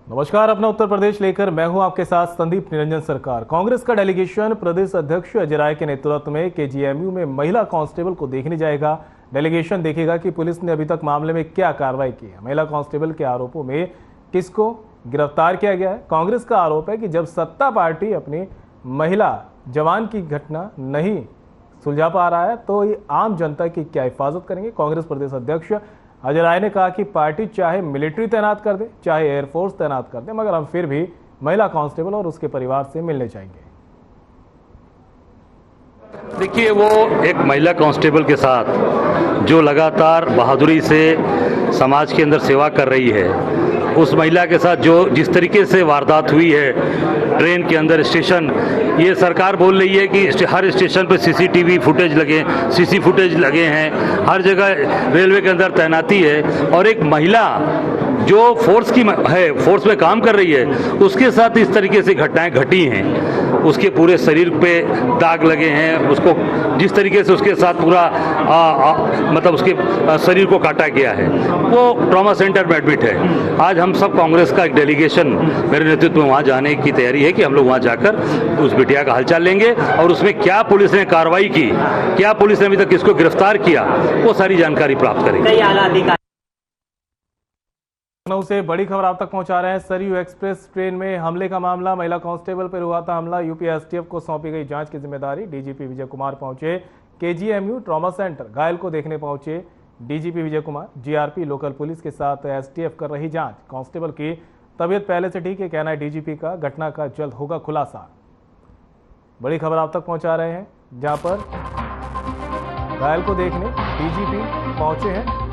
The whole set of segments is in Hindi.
नमस्कार, अपना उत्तर प्रदेश लेकर मैं हूं आपके साथ संदीप निरंजन सरकार। कांग्रेस का डेलीगेशन प्रदेश अध्यक्ष अजय राय के नेतृत्व में केजीएमयू में महिला कांस्टेबल को देखने जाएगा। डेलीगेशन देखेगा कि पुलिस ने अभी तक मामले में क्या कार्रवाई की है। महिला कांस्टेबल के आरोपों में किसको गिरफ्तार किया गया है। कांग्रेस का आरोप है कि जब सत्ता पार्टी अपनी महिला जवान की घटना नहीं सुलझा पा रहा है तो ये आम जनता की क्या हिफाजत करेंगे। कांग्रेस प्रदेश अध्यक्ष अजय राय ने कहा कि पार्टी चाहे मिलिट्री तैनात कर दे, चाहे एयरफोर्स तैनात कर दे, मगर हम फिर भी महिला कांस्टेबल और उसके परिवार से मिलने जाएंगे। देखिए, वो एक महिला कांस्टेबल के साथ जो लगातार बहादुरी से समाज के अंदर सेवा कर रही है, उस महिला के साथ जो जिस तरीके से वारदात हुई है ट्रेन के अंदर स्टेशन, ये सरकार बोल रही है कि हर स्टेशन पर सीसीटीवी फुटेज लगे हैं, हर जगह रेलवे के अंदर तैनाती है, और एक महिला जो फोर्स में काम कर रही है उसके साथ इस तरीके से घटनाएं घटी हैं। उसके पूरे शरीर पे दाग लगे हैं, उसको जिस तरीके से उसके साथ पूरा मतलब उसके शरीर को काटा गया है, वो ट्रॉमा सेंटर में एडमिट है। आज हम सब कांग्रेस का एक डेलीगेशन मेरे नेतृत्व में वहाँ जाने की तैयारी है कि हम लोग वहाँ जाकर उस बिटिया का हालचाल लेंगे और उसमें क्या पुलिस ने कार्रवाई की, क्या पुलिस ने अभी तक किसको गिरफ्तार किया, वो सारी जानकारी प्राप्त करेंगे। लखनऊ से बड़ी खबर आप तक पहुंचा रहे हैं। सरयू एक्सप्रेस ट्रेन में हमले का मामला, महिला कांस्टेबल पर हुआ था हमला। यूपी एसटीएफ को सौंपी गई जांच की जिम्मेदारी। डीजीपी विजय कुमार पहुंचे केजीएमयू ट्रॉमा सेंटर, घायल को देखने पहुंचे DGP Vijay Kumar. GRP local police के साथ एसटीएफ कर रही जांच। कांस्टेबल की तबीयत पहले से ठीक है, कहना है डीजीपी का। घटना का जल्द होगा खुलासा। बड़ी खबर आप तक पहुंचा रहे हैं, जहां पर घायल को देखने डीजीपी पहुंचे हैं।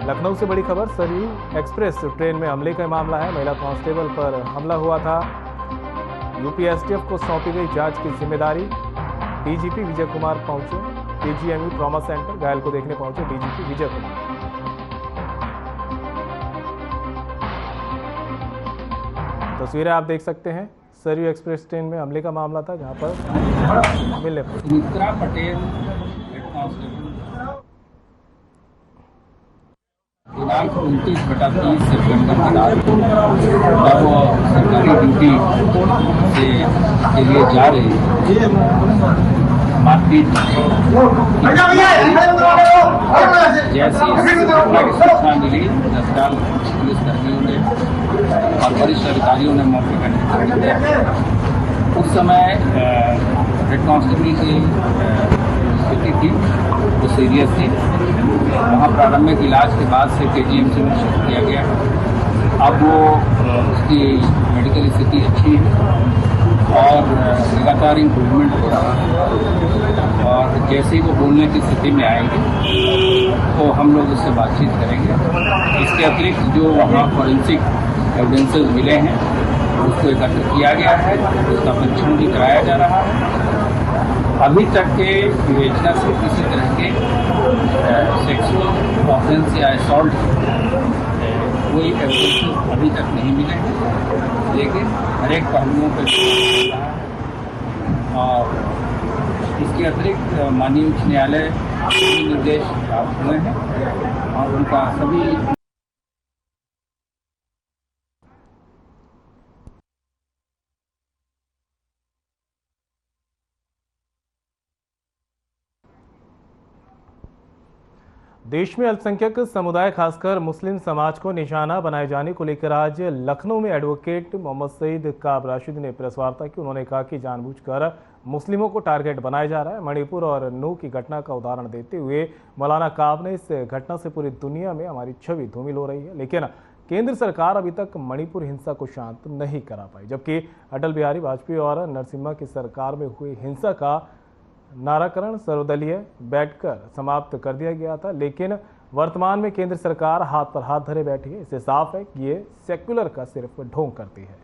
लखनऊ से बड़ी खबर, सरयू एक्सप्रेस ट्रेन में हमले का मामला है। महिला कांस्टेबल पर हमला हुआ था। यूपी एसटीएफ को सौंपी गई जांच की जिम्मेदारी। डीजीपी विजय कुमार पहुंचे केजीएमयू ट्रॉमा सेंटर, घायल को देखने पहुंचे डीजीपी विजय कुमार। तस्वीरें आप देख सकते हैं, सरयू एक्सप्रेस ट्रेन में हमले का मामला था, जहां पर मिलने दिनांक 29/30 सितंबर की रात को जब वो सरकारी ड्यूटी के लिए जा रहे मारपीट जैसी घटना की सूचना मिली, 10 पुलिस कर्मियों ने और वरिष्ठ अधिकारियों ने मौके पर निरीक्षण किया। उस समय हेड कांस्टेबल की स्थिति थी, वो सीरियस थी। वहाँ प्रारंभिक इलाज के बाद से केजीएमयू में शिफ्ट किया गया। अब वो उसकी मेडिकल स्थिति अच्छी है और लगातार इम्प्रूवमेंट हो रहा है, और जैसे ही वो बोलने की स्थिति में आएंगे तो हम लोग उससे बातचीत करेंगे। इसके अतिरिक्त जो वहाँ फॉरेंसिक एविडेंसेस मिले हैं उसको एकत्र किया गया है, उसका परीक्षण भी कराया जा रहा है। अभी तक के विवेचना से किसी तरह के सेक्सुअल ऑफेंस या असॉल्ट कोई एविडेंस अभी तक नहीं मिले हैं, लेकिन हर एक पहलुओं पर और इसके अतिरिक्त माननीय उच्च न्यायालय के निर्देश प्राप्त हुए हैं और उनका सभी देश में अल्पसंख्यक समुदाय खासकर मुस्लिम समाज को निशाना बनाए जाने को लेकर आज लखनऊ में एडवोकेट मोहम्मद सईद काब राशिद ने प्रेस वार्ता की। उन्होंने कहा कि जानबूझकर मुस्लिमों को टारगेट बनाया जा रहा है। मणिपुर और नू की घटना का उदाहरण देते हुए मौलाना काब ने इस घटना से पूरी दुनिया में हमारी छवि धूमिल हो रही है, लेकिन केंद्र सरकार अभी तक मणिपुर हिंसा को शांत नहीं करा पाई, जबकि अटल बिहारी वाजपेयी और नरसिम्हा की सरकार में हुई हिंसा का नाराकरण सर्वदलीय बैठकर समाप्त कर दिया गया था। लेकिन वर्तमान में केंद्र सरकार हाथ पर हाथ धरे बैठी है। इससे साफ है कि ये सेक्युलर का सिर्फ ढोंग करती है।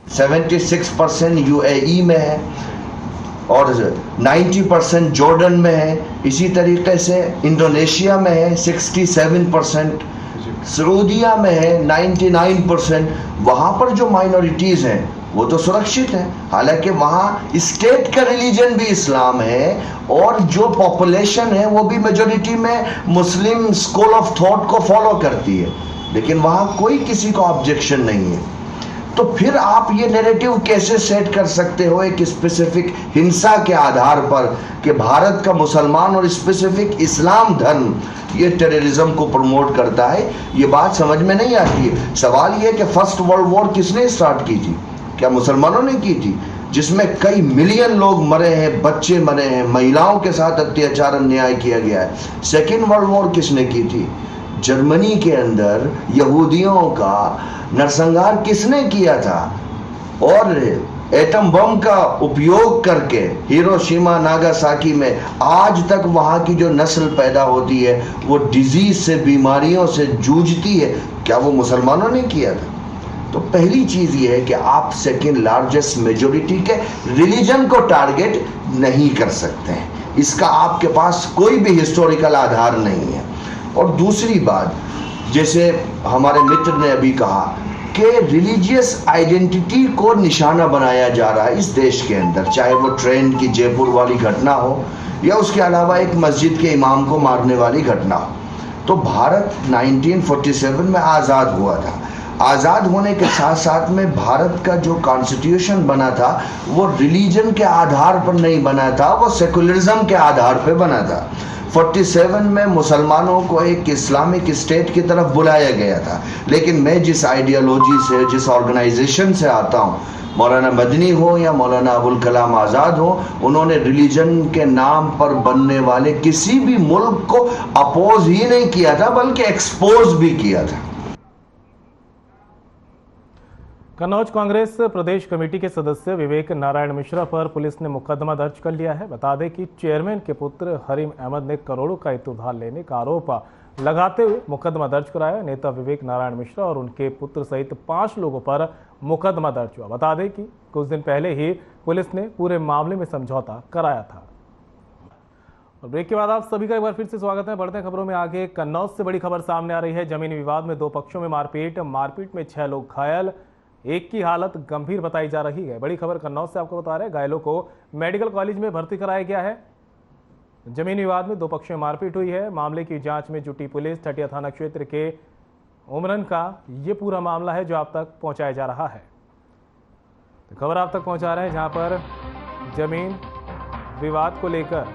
76% यूएई में है और 90% जॉर्डन में है। इसी तरीके से इंडोनेशिया में है 67%, सऊदीया में है 99%। वहाँ पर जो माइनॉरिटीज़ हैं वो तो सुरक्षित है, हालांकि वहाँ स्टेट का रिलीजन भी इस्लाम है और जो पॉपुलेशन है वो भी मेजॉरिटी में मुस्लिम स्कूल ऑफ थॉट को फॉलो करती है। लेकिन वहां कोई किसी को ऑब्जेक्शन नहीं है। तो फिर आप ये नैरेटिव कैसे सेट कर सकते हो एक स्पेसिफिक हिंसा के आधार पर कि भारत का मुसलमान और स्पेसिफिक इस्लाम धर्म ये टेररिज्म को प्रमोट करता है? ये बात समझ में नहीं आती है। सवाल ये कि फर्स्ट वर्ल्ड वॉर किसने स्टार्ट की थी? क्या मुसलमानों ने की थी? जिसमें कई मिलियन लोग मरे हैं, बच्चे मरे हैं, महिलाओं के साथ अत्याचार अन्याय किया गया है। सेकेंड वर्ल्ड वॉर किसने की थी? जर्मनी के अंदर यहूदियों का नरसंहार किसने किया था? और एटम बम का उपयोग करके हिरोशिमा नागासाकी में आज तक वहां की जो नस्ल पैदा होती है वो डिजीज से, बीमारियों से जूझती है। क्या वो मुसलमानों ने किया था? तो पहली चीज ये है कि आप सेकेंड लार्जेस्ट मेजोरिटी के रिलीजन को टारगेट नहीं कर सकते हैं। इसका आपके पास कोई भी हिस्टोरिकल आधार नहीं है। और दूसरी बात, जैसे हमारे मित्र ने अभी कहा कि रिलीजियस आइडेंटिटी को निशाना बनाया जा रहा है इस देश के अंदर, चाहे वो ट्रेन की जयपुर वाली घटना हो या उसके अलावा एक मस्जिद के इमाम को मारने वाली घटना हो। तो भारत 1947 में आज़ाद हुआ था। आज़ाद होने के साथ साथ में भारत का जो कॉन्स्टिट्यूशन बना था वो रिलीजन के आधार पर नहीं बना था, वो सेकुलरिज्म के आधार पर बना था। 47 में मुसलमानों को एक इस्लामिक स्टेट की तरफ बुलाया गया था, लेकिन मैं जिस आइडियोलॉजी से, जिस ऑर्गेनाइजेशन से आता हूँ, मौलाना मदनी हो या मौलाना अबुल कलाम आज़ाद हो, उन्होंने रिलीजन के नाम पर बनने वाले किसी भी मुल्क को अपोज ही नहीं किया था, बल्कि एक्सपोज भी किया था। कन्नौज कांग्रेस प्रदेश कमेटी के सदस्य विवेक नारायण मिश्रा पर पुलिस ने मुकदमा दर्ज कर लिया है। बता दें कि चेयरमैन के पुत्र हरीम अहमद ने करोड़ों का हित उधार लेने का आरोप लगाते हुए मुकदमा दर्ज कराया। नेता विवेक नारायण मिश्रा और उनके पुत्र सहित 5 लोगों पर मुकदमा दर्ज हुआ। बता दें कि कुछ दिन पहले ही पुलिस ने पूरे मामले में समझौता कराया था। और ब्रेक के बाद आप सभी का एक बार फिर से स्वागत है। बढ़ते हैं खबरों में आगे। कन्नौज से बड़ी खबर सामने आ रही है। जमीनी विवाद में 2 पक्षों में मारपीट में 6 लोग घायल, एक की हालत गंभीर बताई जा रही है। बड़ी खबर कन्नौज से आपको बता रहे हैं। घायलों को मेडिकल कॉलेज में भर्ती कराया गया है। जमीनी विवाद में 2 पक्षों में मारपीट हुई है। मामले की जांच में जुटी पुलिस। ठटिया थाना क्षेत्र के उमरन का ये पूरा मामला है जो आप तक पहुंचाया जा रहा है। तो खबर आप तक पहुंचा रहे हैं जहां पर जमीन विवाद को लेकर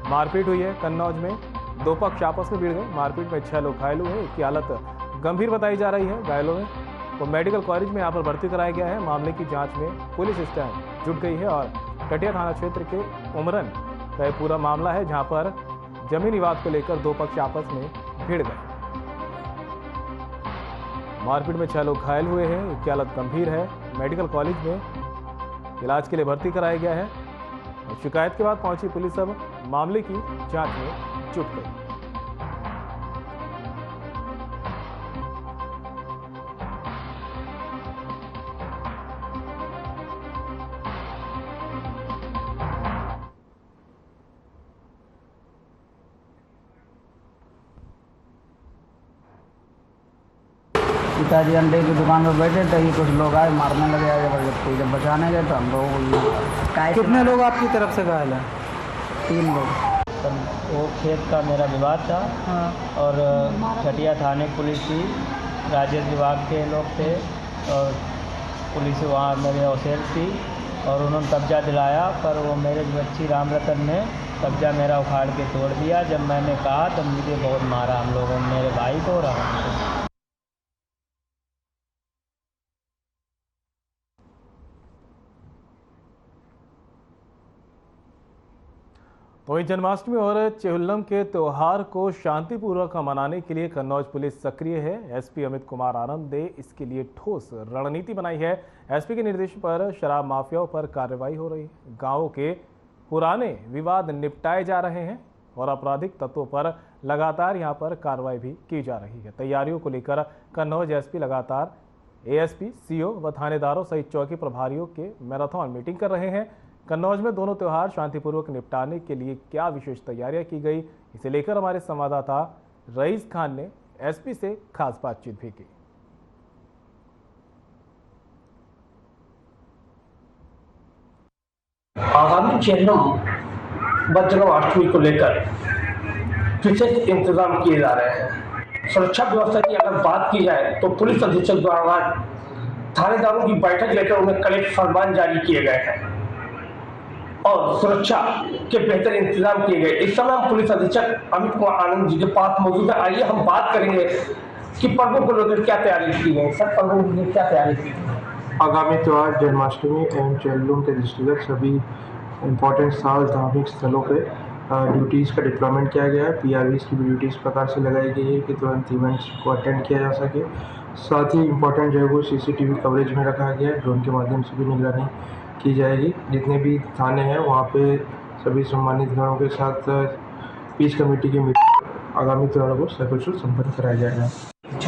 मारपीट हुई है। कन्नौज में 2 पक्ष आपस में भिड़ गए। मारपीट में 6 लोग घायल हुए। एक की हालत गंभीर बताई जा रही है। घायलों में तो मेडिकल कॉलेज में यहाँ पर भर्ती कराया गया है। मामले की जांच में पुलिस इस टाइम जुट गई है और कटिया थाना क्षेत्र के उमरन का यह पूरा मामला है जहां पर जमीन विवाद को लेकर 2 पक्ष आपस में भिड़ गए। मारपीट में 6 लोग घायल हुए हैं। एक की हालत गंभीर है। मेडिकल कॉलेज में इलाज के लिए भर्ती कराया गया है। और शिकायत के बाद पहुंची पुलिस अब मामले की जांच में जुट गई। पिताजी अंडे की दुकान पर बैठे थे, ये कुछ लोग आए मारने लगे जबरदस्ती। जब बचाने गए तो हम लोग कितने लोग आपकी तरफ से घायल हैं? 3 लोग। वो खेत का मेरा विवाद था। हाँ। और ठटिया थाने पुलिस थी, राजस्व विभाग के लोग थे और पुलिस वहाँ मेरे औसेल थी और उन्होंने कब्जा दिलाया। पर वो मेरे बच्ची राम रतन ने कब्जा मेरा उखाड़ के तोड़ दिया। जब मैंने कहा तब मुझे बहुत मारा हम लोगों ने, मेरे भाई को और हमको। तो वहीं जन्माष्टमी और चेहुल्लम के त्यौहार को शांतिपूर्वक मनाने के लिए कन्नौज पुलिस सक्रिय है। एसपी अमित कुमार आनंद ने इसके लिए ठोस रणनीति बनाई है। एसपी के निर्देश पर शराब माफियाओं पर कार्रवाई हो रही है। गांवों के पुराने विवाद निपटाए जा रहे हैं और आपराधिक तत्वों पर लगातार यहां पर कार्रवाई भी की जा रही है। तैयारियों को लेकर कन्नौज एसपी लगातार एएसपी, सीओ व थानेदारों सहित चौकी प्रभारियों के मैराथन मीटिंग कर रहे हैं। कन्नौज में दोनों त्यौहार शांतिपूर्वक निपटाने के लिए क्या विशेष तैयारियां की गई, इसे लेकर हमारे संवाददाता रईस खान ने एसपी से खास बातचीत भी की। आगामी चेहुल्लम व जन्माष्टमी को लेकर विशेष इंतजाम किए जा रहे हैं। सुरक्षा व्यवस्था की अगर बात की जाए तो पुलिस अधीक्षक द्वारा थानेदारों की बैठक लेकर उन्हें कड़े फरमान जारी किए गए हैं और सुरक्षा के बेहतर इंतजाम किए गए। इस समय हम पुलिस अधीक्षक अमित कुमार आनंद जी के पास मौजूद है। आइए हम बात करेंगे कि पर्वों को लेकर क्या तैयारी की गई। सर, पर्वों को लेकर क्या तैयारी की गई? आगामी त्यौहार जन्माष्टमी एवं चैलूम के दृष्टिगत सभी इम्पोर्टेंट धार्मिक स्थलों पे ड्यूटीज़ का डिप्लॉयमेंट किया गया है। पीआरवीज़ की भी ड्यूटी इस प्रकार से लगाई गई है कि तुरंत इवेंट्स को अटेंड किया जा सके। साथ ही इम्पोर्टेंट जो है वो सीसीटीवी कवरेज में रखा गया है। ड्रोन के माध्यम से भी निगरानी की जाएगी। जितने भी थाने हैं वहाँ पे सभी सम्मानित गणों के साथ पीस कमेटी की मीटिंग आगामी त्यौहारों को सकुशल संपन्न कराया जाएगा।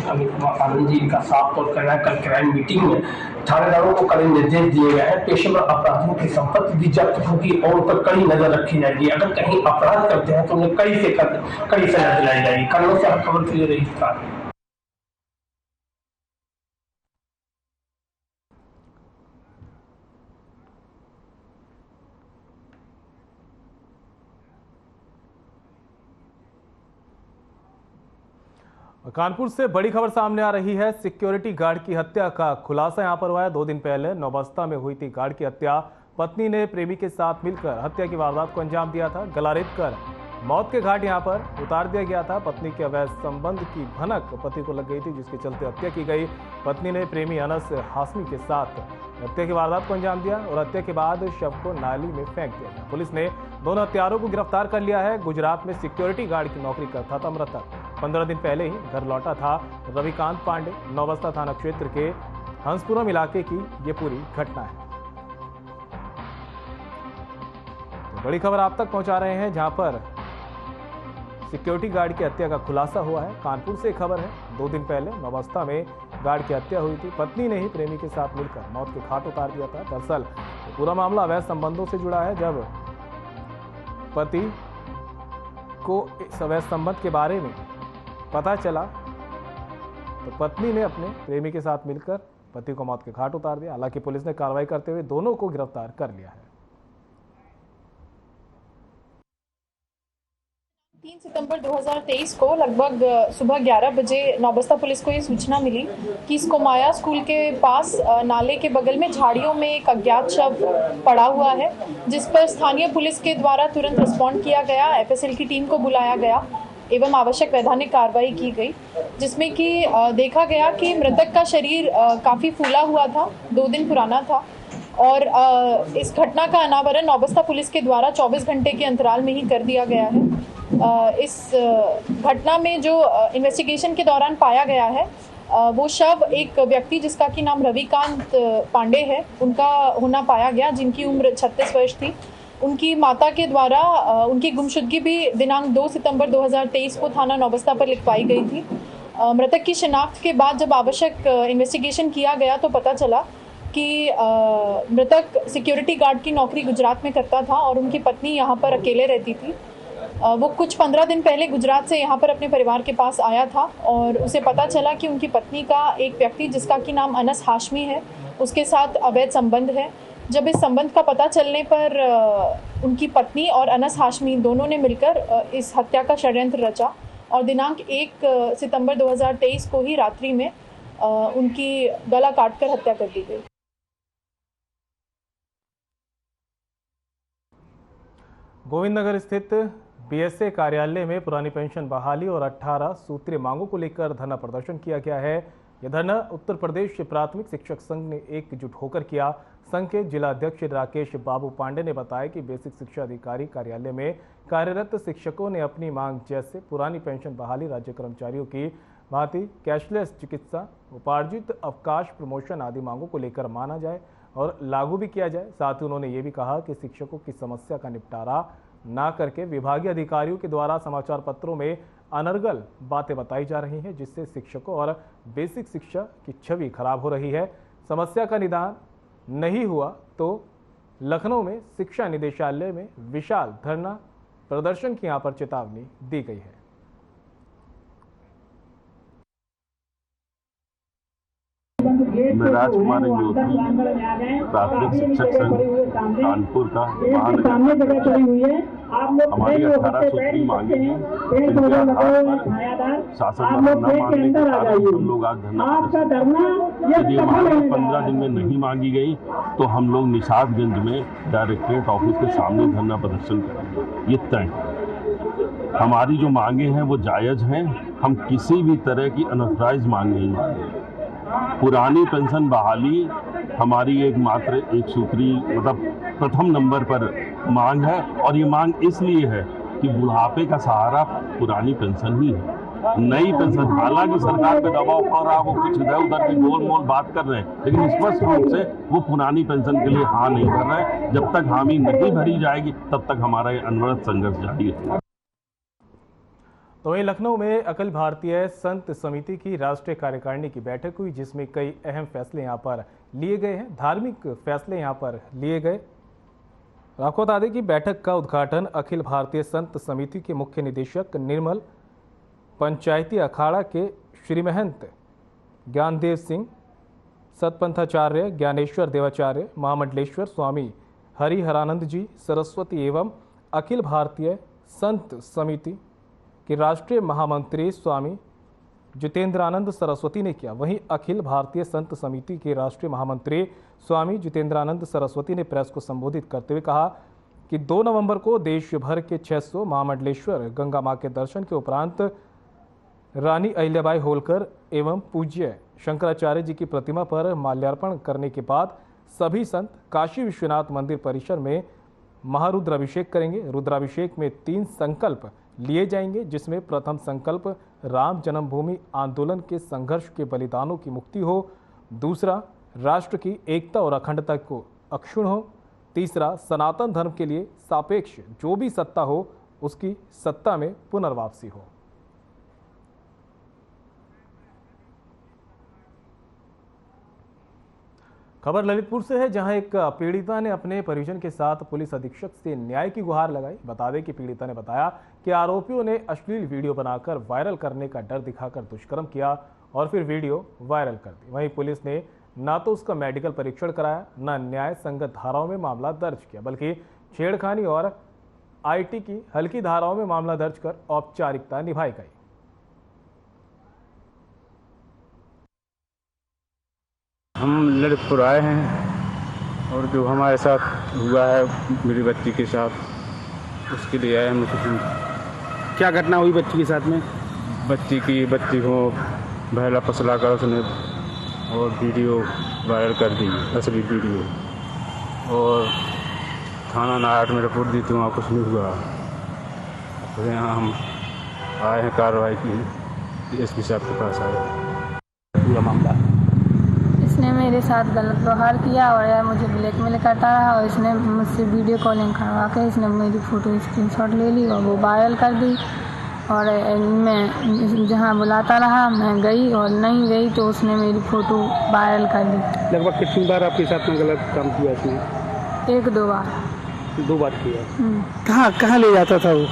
अमित कुमार आनंद जी का साफ तौर कहना है, कल क्राइम मीटिंग में थानेदारों को कड़े निर्देश दिए गए हैं। पेशेवर अपराधियों की संपत्ति भी जब्त होगी और उन पर कड़ी नजर रखी जाएगी। अगर कहीं अपराध करते हैं तो उन्हें कड़ी सजा दिलाई जाएगी। कन्नौज से खबर के लिए रही था। कानपुर से बड़ी खबर सामने आ रही है। सिक्योरिटी गार्ड की हत्या का खुलासा यहां पर हुआ है। 2 दिन पहले नौबस्ता में हुई थी गार्ड की हत्या। पत्नी ने प्रेमी के साथ मिलकर हत्या की वारदात को अंजाम दिया था। गला रेत कर मौत के घाट यहां पर उतार दिया गया था। पत्नी के अवैध संबंध की भनक पति को लग गई थी, जिसके चलते हत्या की गई। पत्नी ने प्रेमी अनस हाशमी के साथ हत्या की वारदात को अंजाम दिया और हत्या के बाद शव को नाली में फेंक दिया गया। पुलिस ने दोनों हत्यारों को गिरफ्तार कर लिया है। गुजरात में सिक्योरिटी गार्ड की नौकरी करता था मृतक। 15 दिन पहले ही घर लौटा था रविकांत पांडे। नौबस्ता थाना क्षेत्र के हंसपुरम इलाके की ये पूरी घटना है। तो बड़ी खबर आप तक पहुंचा रहे हैं, जहां पर सिक्योरिटी गार्ड की हत्या का खुलासा हुआ है। कानपुर से खबर है। 2 दिन पहले नौबस्ता में गार्ड की हत्या हुई थी। पत्नी ने ही प्रेमी के साथ मिलकर मौत के घाट उतार दिया था। दरअसल पूरा मामला अवैध संबंधों से जुड़ा है। जब पति को इस अवैध संबंध के बारे में पता चला तो पत्नी ने अपने प्रेमी के साथ मिलकर पति को मौत के घाट उतार दिया। हालांकि पुलिस ने कार्रवाई करते हुए दोनों को गिरफ्तार कर लिया है। 3 सितंबर 2023 को लगभग सुबह 11 बजे नौबस्ता पुलिस को ये सूचना मिली कि स्कोमाया स्कूल के पास नाले के बगल में झाड़ियों में एक अज्ञात शव पड़ा हुआ है, जिस पर स्थानीय पुलिस के द्वारा तुरंत रिस्पॉन्ड किया गया। एफएसएल की टीम को बुलाया गया एवं आवश्यक वैधानिक कार्रवाई की गई, जिसमें कि देखा गया कि मृतक का शरीर काफ़ी फूला हुआ था, 2 दिन पुराना था और इस घटना का अनावरण नौबस्ता पुलिस के द्वारा 24 घंटे के अंतराल में ही कर दिया गया है। इस घटना में जो इन्वेस्टिगेशन के दौरान पाया गया है वो शव एक व्यक्ति जिसका कि नाम रविकांत पांडे है, उनका होना पाया गया, जिनकी उम्र 36 वर्ष थी। उनकी माता के द्वारा उनकी गुमशुदगी भी दिनांक 2 सितंबर 2023 को थाना नौबस्ता पर लिखवाई गई थी। मृतक की शिनाख्त के बाद जब आवश्यक इन्वेस्टिगेशन किया गया तो पता चला कि मृतक सिक्योरिटी गार्ड की नौकरी गुजरात में करता था और उनकी पत्नी यहाँ पर अकेले रहती थी। वो कुछ 15 दिन पहले गुजरात से यहाँ पर अपने परिवार के पास आया था और उसे पता चला कि उनकी पत्नी का एक व्यक्ति जिसका कि नाम अनस हाशमी है, उसके साथ अवैध संबंध है। जब इस संबंध का पता चलने पर उनकी पत्नी और अनस हाशमी दोनों ने मिलकर इस हत्या का षड्यंत्र रचा और दिनांक 1 सितंबर 2023 को ही रात्रि में उनकी गला काटकर हत्या कर दी गई। गोविंदनगर स्थित बीएसए कार्यालय में पुरानी पेंशन बहाली और 18 सूत्रीय मांगों को लेकर धरना प्रदर्शन किया गया है। यह धरना उत्तर प्रदेश प्राथमिक शिक्षक संघ ने एकजुट होकर किया। संघ के जिला अध्यक्ष राकेश बाबू पांडे ने बताया कि बेसिक शिक्षा अधिकारी कार्यालय में कार्यरत शिक्षकों ने अपनी मांग जैसे पुरानी पेंशन बहाली, राज्य कर्मचारियों की भांति कैशलेस चिकित्सा, उपार्जित अवकाश, प्रमोशन आदि मांगों को लेकर माना जाए और लागू भी किया जाए। साथ ही उन्होंने ये भी कहा कि शिक्षकों की समस्या का निपटारा ना करके विभागीय अधिकारियों के द्वारा समाचार पत्रों में अनर्गल बातें बताई जा रही हैं, जिससे शिक्षकों और बेसिक शिक्षा की छवि खराब हो रही है। समस्या का निदान नहीं हुआ तो लखनऊ में शिक्षा निदेशालय में विशाल धरना प्रदर्शन की यहां पर चेतावनी दी गई है। मैं राजकुमार प्राथमिक शिक्षक संघ कानपुर का हमारी 18 सूत्री मांगे हैं, जिनके आधार पर शासन द्वारा न मानने के कारण हम लोग आज धरना, यदि हमारी 15 दिन में नहीं मांगी गई तो हम लोग निषादगंज में डायरेक्टरेट ऑफिस के सामने धरना प्रदर्शन करेंगे। ये तय है। हमारी जो मांगे हैं वो जायज़ हैं। हम किसी भी तरह की अनऑथराइज मांग नहीं मांगे। पुरानी पेंशन बहाली हमारी एकमात्र एक सूत्री मतलब प्रथम नंबर पर मांग है, और ये मांग इसलिए है कि बुढ़ापे का सहारा पुरानी पेंशन ही है। नई पेंशन, हालांकि सरकार पे दबाव पड़ रहा, वो कुछ इधर उधर की गोल मोल बात कर रहे हैं, लेकिन स्पष्ट रूप से वो पुरानी पेंशन के लिए हाँ नहीं कर रहे हैं। जब तक हामी नहीं भरी जाएगी तब तक हमारा ये अनवरत संघर्ष जारी है। तो वहीं लखनऊ में अखिल भारतीय संत समिति की राष्ट्रीय कार्यकारिणी की बैठक हुई, जिसमें कई अहम फैसले यहां पर लिए गए हैं। धार्मिक फैसले यहां पर लिए गए। आपको बता दें कि बैठक का उद्घाटन अखिल भारतीय संत समिति के मुख्य निदेशक निर्मल, पंचायती अखाड़ा के श्री महंत ज्ञानदेव सिंह, सतपंथाचार्य ज्ञानेश्वर देवाचार्य, महामंडलेश्वर स्वामी हरिहरानंद जी सरस्वती एवं अखिल भारतीय संत समिति कि राष्ट्रीय महामंत्री स्वामी जितेंद्रानंद सरस्वती ने किया। वहीं अखिल भारतीय संत समिति के राष्ट्रीय महामंत्री स्वामी जितेंद्रानंद सरस्वती ने प्रेस को संबोधित करते हुए कहा कि 2 नवंबर को देश भर के 600 महामंडलेश्वर गंगा मां के दर्शन के उपरांत रानी अहिल्याबाई होलकर एवं पूज्य शंकराचार्य जी की प्रतिमा पर माल्यार्पण करने के बाद सभी संत काशी विश्वनाथ मंदिर परिसर में महारुद्राभिषेक करेंगे। रुद्राभिषेक में 3 संकल्प लिए जाएंगे, जिसमें प्रथम संकल्प राम जन्मभूमि आंदोलन के संघर्ष के बलिदानों की मुक्ति हो, दूसरा राष्ट्र की एकता और अखंडता को अक्षुण्ण हो, तीसरा सनातन धर्म के लिए सापेक्ष जो भी सत्ता हो उसकी सत्ता में पुनर्वापसी हो। खबर ललितपुर से है, जहां एक पीड़िता ने अपने परिजन के साथ पुलिस अधीक्षक से न्याय की गुहार लगाई। बता दें कि पीड़िता ने बताया कि आरोपियों ने अश्लील वीडियो बनाकर वायरल करने का डर दिखाकर दुष्कर्म किया और फिर वीडियो वायरल कर दी। वहीं पुलिस ने ना तो उसका मेडिकल परीक्षण कराया, न न्याय संगत धाराओं में मामला दर्ज किया, बल्कि छेड़खानी और आईटी की हल्की धाराओं में मामला दर्ज कर औपचारिकता निभाई गई। हम ललितपुर आए हैं और जो हमारे साथ हुआ है मेरी बच्ची के साथ, उसके लिए आए हम। क्या घटना हुई बच्ची के साथ में? बच्ची को बहला फसला कर उसने और वीडियो वायरल कर दी, असली वीडियो, और थाना नाहट में रिपोर्ट दी तो वहाँ कुछ नहीं हुआ। तो यहाँ हम आए हैं कार्रवाई की, एसपी साहब के पास आए। पूरा मामला इसने मेरे साथ गलत व्यवहार किया और यह मुझे ब्लैकमेल करता रहा और इसने मुझसे वीडियो कॉलिंग करवा के इसने मेरी फ़ोटो स्क्रीनशॉट ले ली और वो वायरल कर दी। और मैं जहाँ बुलाता रहा मैं गई और नहीं गई तो उसने मेरी फ़ोटो वायरल कर दी। लगभग कितनी बार आपके साथ में गलत काम किया इसने? 1-2 बार। 2 बार किया। कहाँ ले जाता था वो?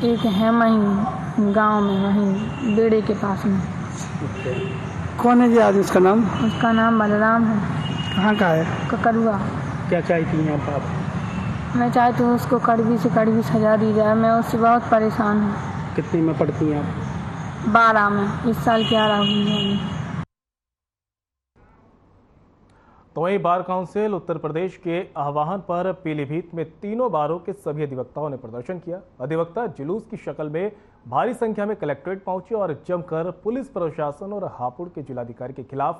एक है वहीं गांव में, वहीं बेड़े के पास में। कौन है जी आदमी? उसका नाम? उसका नाम बलराम है। कहाँ का है? ककरुआ। क्या चाहती हैं आप? मैं चाहती हूँ उसको कड़वी से कड़वी सजा दी जाए। मैं उससे बहुत परेशान हूँ। कितने में पढ़ती हैं आप? 12 में, इस साल 11 हुई है। तो वहीं बार काउंसिल उत्तर प्रदेश के आह्वान पर पीलीभीत में तीनों बारों के सभी अधिवक्ताओं ने प्रदर्शन किया। अधिवक्ता जुलूस की शक्ल में भारी संख्या में कलेक्ट्रेट पहुंचे और जमकर पुलिस प्रशासन और हापुड़ के जिलाधिकारी के खिलाफ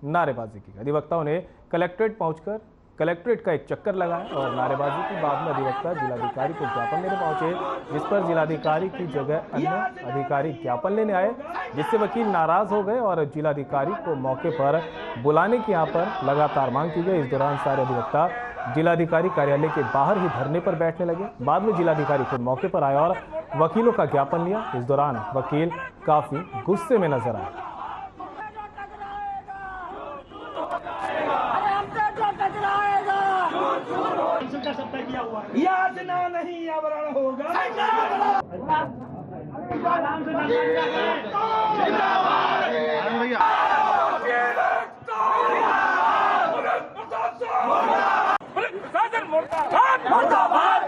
नारेबाजी की। अधिवक्ताओं ने कलेक्ट्रेट पहुंचकर कलेक्ट्रेट का एक चक्कर लगाया और नारेबाजी के बाद में अधिवक्ता जिलाधिकारी को ज्ञापन लेने पहुंचे, जिस पर जिलाधिकारी की जगह अन्य अधिकारी ज्ञापन लेने आए, जिससे वकील नाराज हो गए और जिलाधिकारी को मौके पर बुलाने की यहाँ पर लगातार मांग की गई। इस दौरान सारे अधिवक्ता जिलाधिकारी कार्यालय के बाहर ही धरने पर बैठने लगे। बाद में जिलाधिकारी खुद मौके पर आए और वकीलों का ज्ञापन लिया। इस दौरान वकील काफी गुस्से में नजर आए। यातना नहीं आवरण होगा। मुर्दाबाद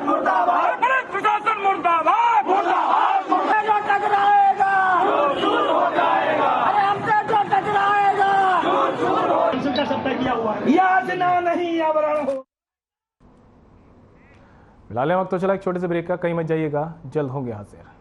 किया हुआ है। यातना नहीं आवरण हो। फिलहाल वक्त तो चला एक छोटे से ब्रेक का, कहीं मत जाइएगा, जल्द होंगे हाजिर।